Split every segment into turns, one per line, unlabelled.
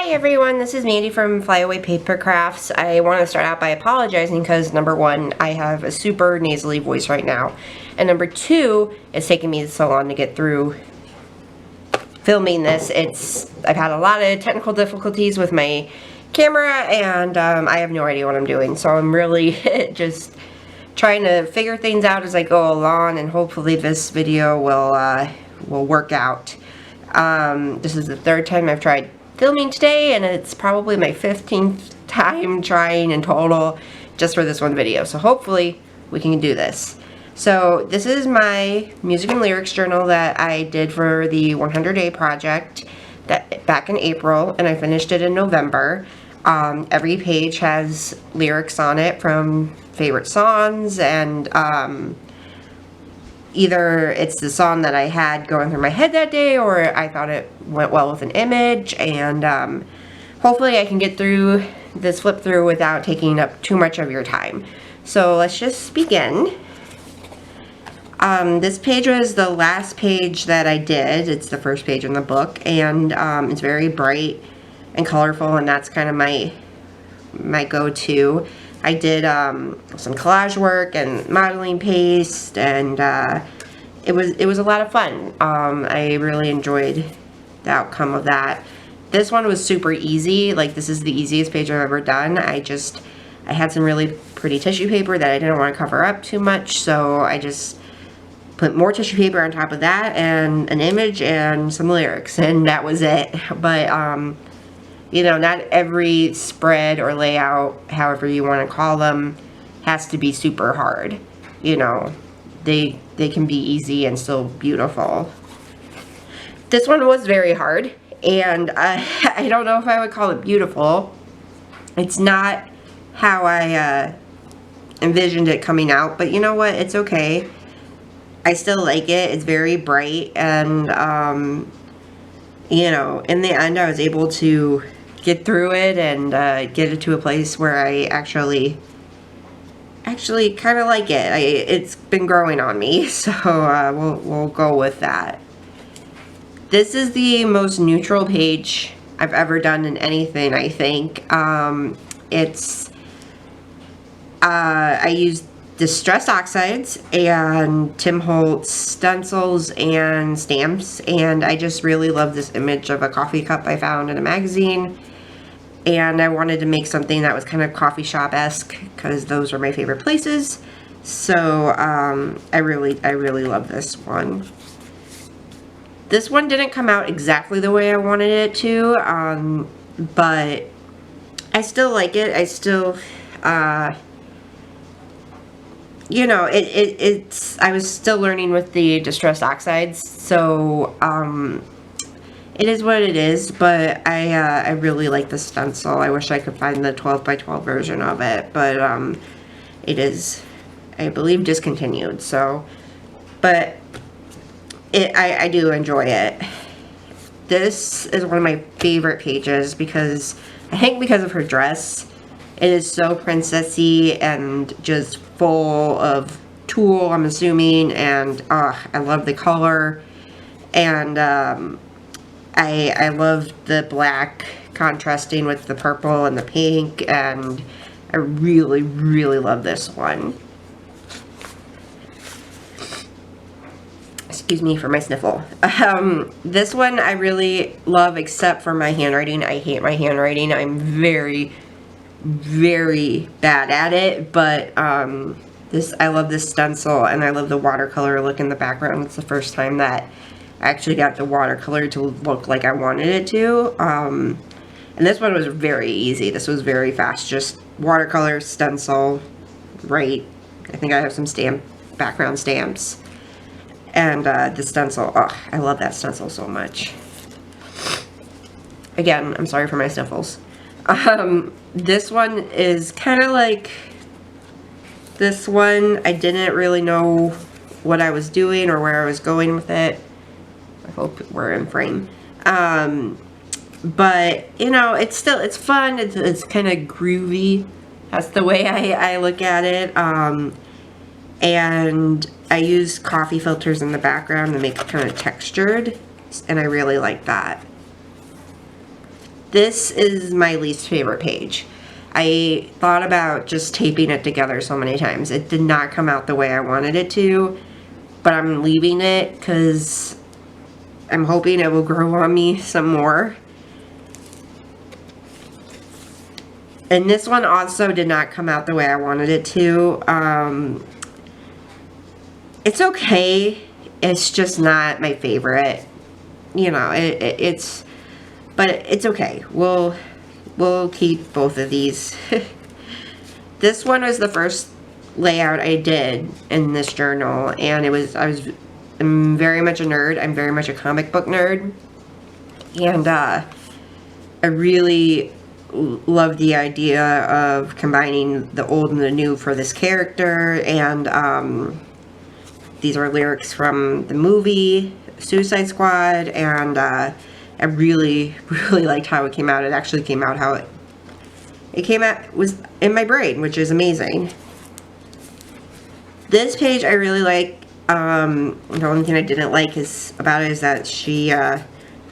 Hi everyone, this is Mandy from Flyaway Paper Crafts. I want to start out by apologizing because number one, I have a super nasally voice right now, and number two, it's taking me so long to get through filming this. I've had a lot of technical difficulties with my camera, and I have no idea what I'm doing, so I'm really just trying to figure things out as I go along, and hopefully this video will work out. This is the third time I've tried filming today, and it's probably my 15th time trying in total just for this one video, so hopefully we can do this. So this is my music and lyrics journal that I did for the 100-day project back in April, and I finished it in November. Every page has lyrics on it from favorite songs, and either it's the song that I had going through my head that day, or I thought it went well with an image, and hopefully I can get through this flip through without taking up too much of your time. So let's just begin. This page was the last page that I did. It's the first page in the book, and it's very bright and colorful, and that's kind of my go-to. I did some collage work and modeling paste, and it was a lot of fun. I really enjoyed the outcome of that. This one was super easy. Like, this is the easiest page I've ever done. I had some really pretty tissue paper that I didn't want to cover up too much, so I just put more tissue paper on top of that and an image and some lyrics, and that was it. But you know, not every spread or layout, however you want to call them, has to be super hard. You know, they can be easy and still beautiful. This one was very hard, and I don't know if I would call it beautiful. It's not how I envisioned it coming out, but you know what? It's okay. I still like it. It's very bright, and you know, in the end, I was able to get through it and get it to a place where I actually kind of like it. It's been growing on me, so we'll go with that. This is the most neutral page I've ever done in anything, I think. I used Distress Oxides and Tim Holtz stencils and stamps, and I just really love this image of a coffee cup I found in a magazine, and I wanted to make something that was kind of coffee shop-esque because those are my favorite places. So I really love this one. This one didn't come out exactly the way I wanted it to, but I still like it. I still you know, I was still learning with the Distress Oxides, so it is what it is, but I really like the stencil. I wish I could find the 12 by 12 version of it, but it is, I believe, discontinued, so, but I do enjoy it. This is one of my favorite pages because, I think because of her dress. It is so princessy and just full of tulle, I'm assuming, and I love the color, and I love the black contrasting with the purple and the pink, and I really love this one. Excuse me for my sniffle. This one I really love, except for my handwriting. I hate my handwriting. I'm very bad at it, but I love this stencil, and I love the watercolor look in the background. It's the first time that I actually got the watercolor to look like I wanted it to, and this one was very easy. This was very fast, just watercolor, stencil, right? I think I have some background stamps, and the stencil. Oh, I love that stencil so much. Again, I'm sorry for my sniffles. This one is kind of like this one. I didn't really know what I was doing or where I was going with it. I hope we're in frame. But, you know, it's fun. It's kind of groovy. That's the way I look at it. And I use coffee filters in the background to make it kind of textured, and I really like that. This is my least favorite page. I thought about just taping it together so many times. It did not come out the way I wanted it to, but I'm leaving it because I'm hoping it will grow on me some more. And this one also did not come out the way I wanted it to. It's okay. It's just not my favorite. You know, but it's okay. We'll keep both of these. This one was the first layout I did in this journal, and I'm very much a nerd. I'm very much a comic book nerd, and I really love the idea of combining the old and the new for this character. And these are lyrics from the movie Suicide Squad, and I really liked how it came out. It actually came out how it came out, was in my brain, which is amazing. This page I really like. The only thing I didn't like about it is that she got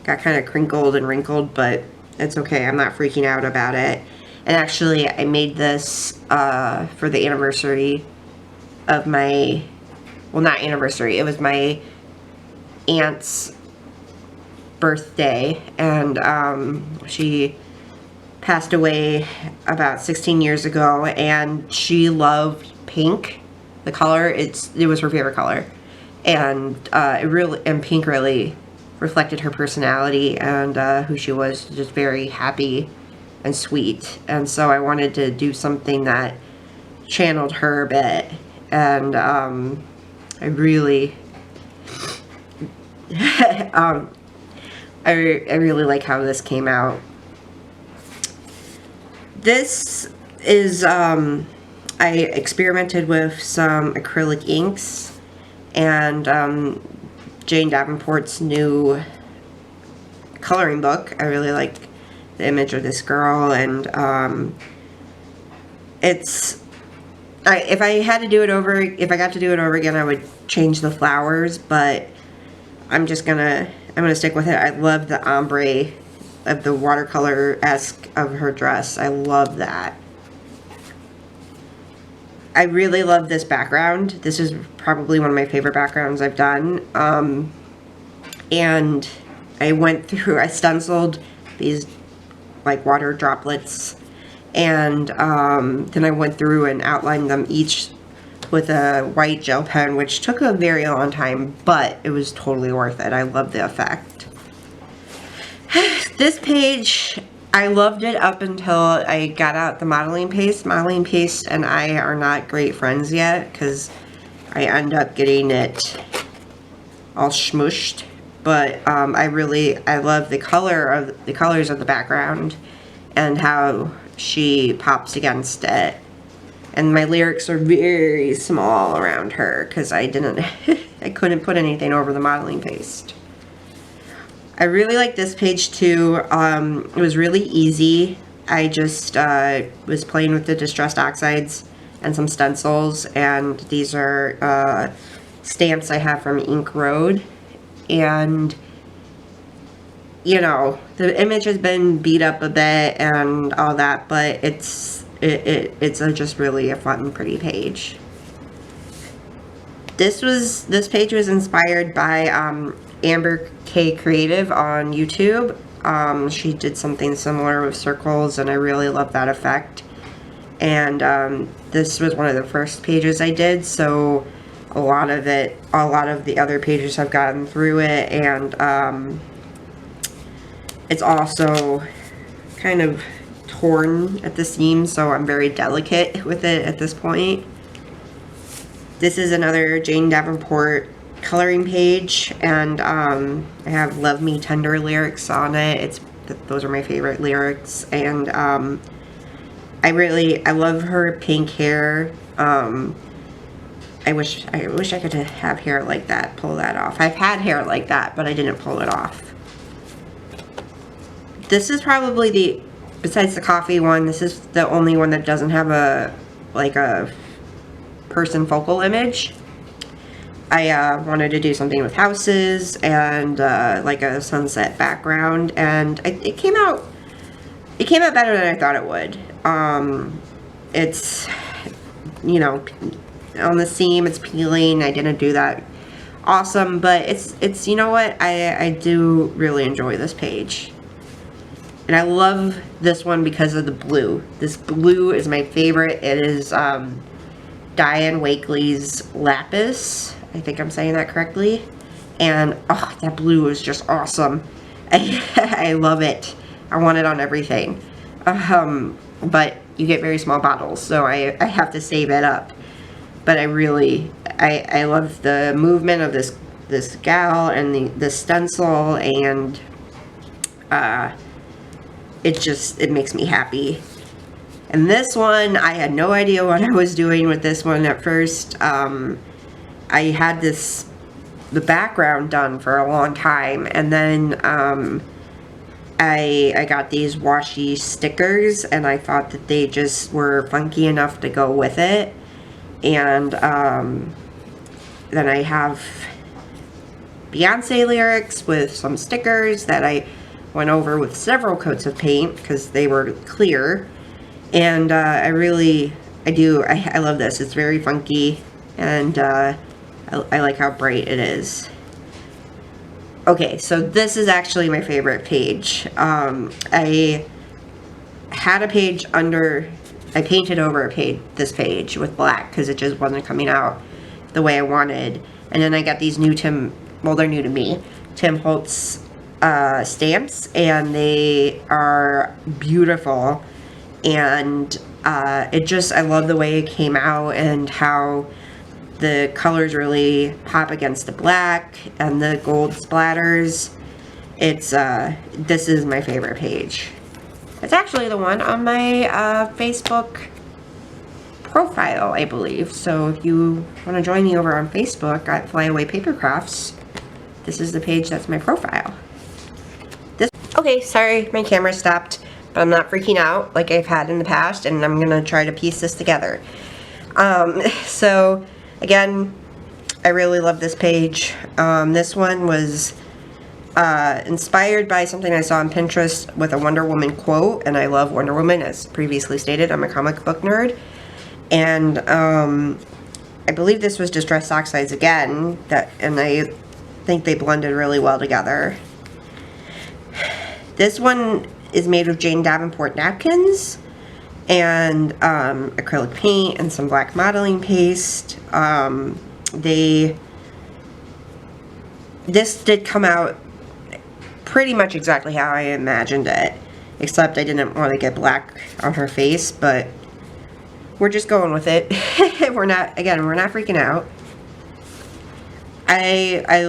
kind of crinkled and wrinkled, but it's okay. I'm not freaking out about it. And actually, I made this for the anniversary of my, well, not anniversary, it was my aunt's birthday, and she passed away about 16 years ago, and she loved pink, the color. It was her favorite color, and pink really reflected her personality and who she was, just very happy and sweet. And so I wanted to do something that channeled her a bit, and I really I really like how this came out. This is I experimented with some acrylic inks, and Jane Davenport's new coloring book. I really like the image of this girl, and if I got to do it over again, I would change the flowers, but I'm gonna stick with it. I love the ombre of the watercolor-esque of her dress. I love that. I really love this background. This is probably one of my favorite backgrounds I've done. And I stenciled these like water droplets, and then I went through and outlined them each with a white gel pen, which took a very long time, but it was totally worth it. I love the effect. This page, I loved it up until I got out the modeling paste. Modeling paste and I are not great friends yet, because I end up getting it all smooshed. But I love the colors of the background and how she pops against it. And my lyrics are very small around her because I couldn't put anything over the modeling paste. I really like this page too. It was really easy. I just was playing with the distressed oxides and some stencils, and these are stamps I have from Ink Road. And you know, the image has been beat up a bit and all that, but it's just really a fun and pretty page. This page was inspired by Amber K Creative on YouTube. She did something similar with circles, and I really love that effect. And this was one of the first pages I did, so a lot of the other pages have gotten through it, and it's also kind of torn at the seams, so I'm very delicate with it at this point. This is another Jane Davenport coloring page, and I have Love Me Tender lyrics on it. Those are my favorite lyrics, and I love her pink hair. I wish I could have hair like that, pull that off. I've had hair like that, but I didn't pull it off. This is probably besides the coffee one, this is the only one that doesn't have a person focal image. I wanted to do something with houses and like a sunset background, and it came out it came out better than I thought it would. It's, you know, on the seam, it's peeling. I didn't do that awesome, but it's you know what, I do really enjoy this page. And I love this one because of the blue. This blue is my favorite. It is Diane Wakely's Lapis. I think I'm saying that correctly. And oh, that blue is just awesome. I love it. I want it on everything. But you get very small bottles, so I have to save it up. But I love the movement of this gal and the stencil, and it makes me happy. And this one, I had no idea what I was doing with this one at first. I had the background done for a long time, and then I got these washi stickers, and I thought that they just were funky enough to go with it. And then I have Beyonce lyrics with some stickers that I went over with several coats of paint because they were clear. And I love this. It's very funky, and I like how bright it is. Okay, so this is actually my favorite page. I had a page under, I painted over this page with black because it just wasn't coming out the way I wanted. And then I got these new well, they're new to me, Tim Holtz stamps, and they are beautiful. And I love the way it came out and how the colors really pop against the black and the gold splatters. This is my favorite page. It's actually the one on my Facebook profile, I believe. So if you want to join me over on Facebook at Flyaway Paper Crafts, this is the page that's my profile. Okay, sorry, my camera stopped, but I'm not freaking out like I've had in the past, and I'm gonna try to piece this together. So again, I really love this page. This one was inspired by something I saw on Pinterest with a Wonder Woman quote, and I love Wonder Woman, as previously stated. I'm a comic book nerd, and I believe this was Distress Oxides again, and I think they blended really well together. This one is made with Jane Davenport napkins and acrylic paint and some black modeling paste. This did come out pretty much exactly how I imagined it, except I didn't want to get black on her face, but we're just going with it. we're not freaking out. I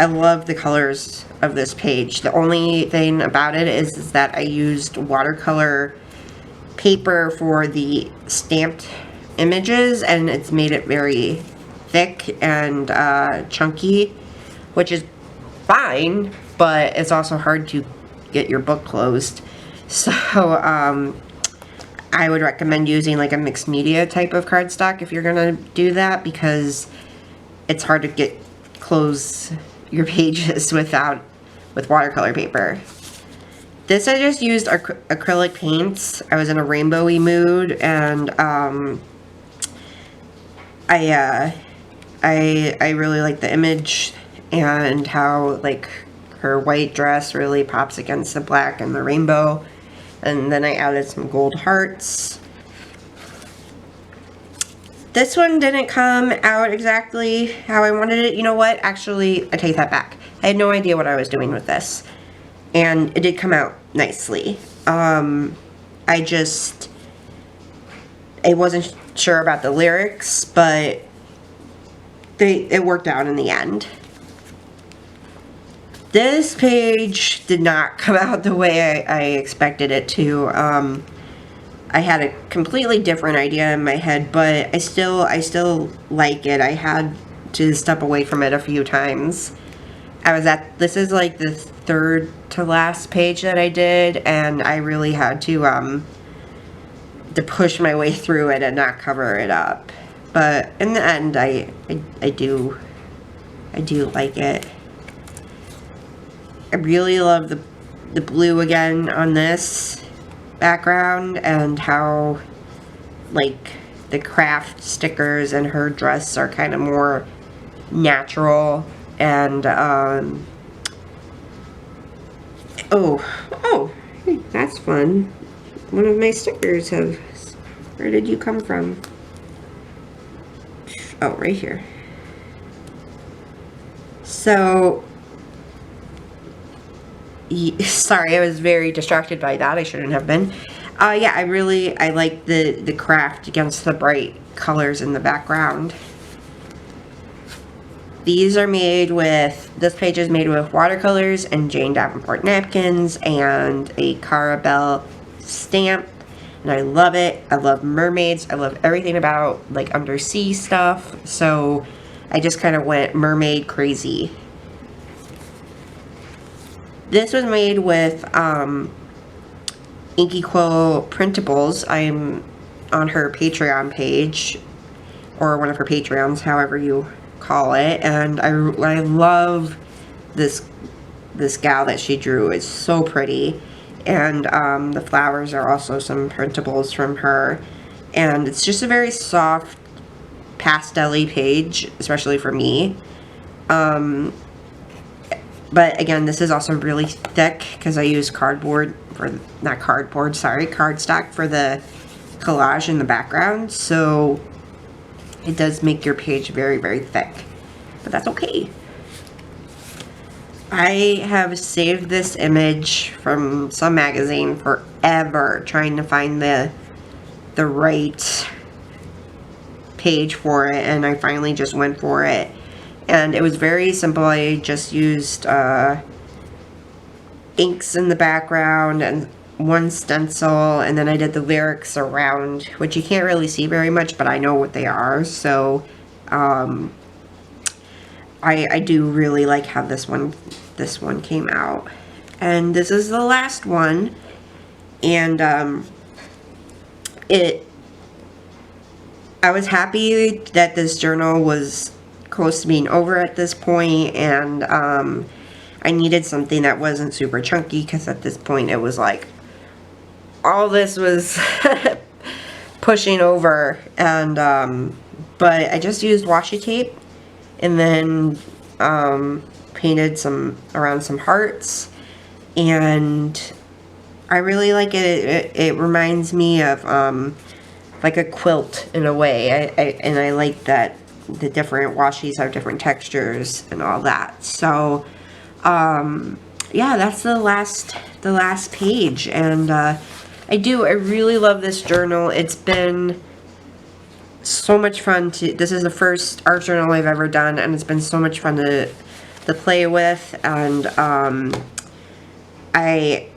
love the colors of this page. The only thing about it is that I used watercolor paper for the stamped images, and it's made it very thick and chunky, which is fine, but it's also hard to get your book closed. So I would recommend using like a mixed media type of cardstock if you're gonna do that, because it's hard to close your pages with watercolor paper. This I just used acrylic paints. I was in a rainbowy mood, and I really like the image and how like her white dress really pops against the black and the rainbow. And then I added some gold hearts. This one didn't come out exactly how I wanted it. You know what? Actually, I take that back. I had no idea what I was doing with this, and it did come out nicely. I wasn't sure about the lyrics, but it worked out in the end. This page did not come out the way I expected it to. I had a completely different idea in my head, but I still like it. I had to step away from it a few times. This is like the third to last page that I did, and I really had to push my way through it and not cover it up. But in the end, I do like it. I really love the blue again on this. background and how like the craft stickers and her dress are kind of more natural. And oh, that's fun. One of my stickers have, where did you come from? Oh, right here. So, sorry, I was very distracted by that. I shouldn't have been. Yeah, I like the craft against the bright colors in the background. These are made with, this page is made with watercolors and Jane Davenport napkins and a Carabelle stamp. And I love it. I love mermaids. I love everything about like undersea stuff. So I just kind of went mermaid crazy. This was made with Inky Quill printables. I'm on her Patreon page, or one of her Patreons, however you call it. And I love this gal that she drew. It's so pretty. And the flowers are also some printables from her. And it's just a very soft pastel-y page, especially for me. But again, this is also really thick because I use cardboard for, not cardboard, sorry, cardstock for the collage in the background. So it does make your page very, very thick. But that's okay. I have saved this image from some magazine forever, trying to find the right page for it, and I finally just went for it. And it was very simple. I just used inks in the background and one stencil, and then I did the lyrics around, which you can't really see very much, but I know what they are. So I do really like how this one came out. And this is the last one, and I was happy that this journal was close to being over at this point, and I needed something that wasn't super chunky, because at this point it was like all this was pushing over. And but I just used washi tape and then painted around some hearts, and I really like it. It reminds me of like a quilt in a way. And I like that the different washi's have different textures and all that. So yeah, that's the last page. And I really love this journal. It's been so much fun this is the first art journal I've ever done, and it's been so much fun to play with. And I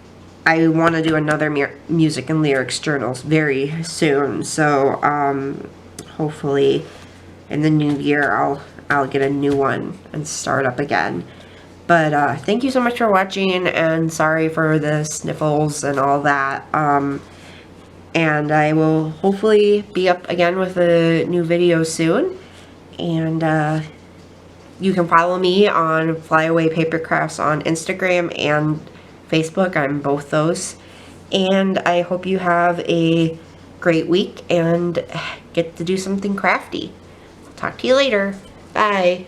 want to do another music and lyrics journals very soon. So hopefully in the new year I'll get a new one and start up again. But thank you so much for watching, and sorry for the sniffles and all that. And I will hopefully be up again with a new video soon. And you can follow me on Flyaway Paper Crafts on Instagram and Facebook. I'm both those. And I hope you have a great week and get to do something crafty. Talk to you later. Bye.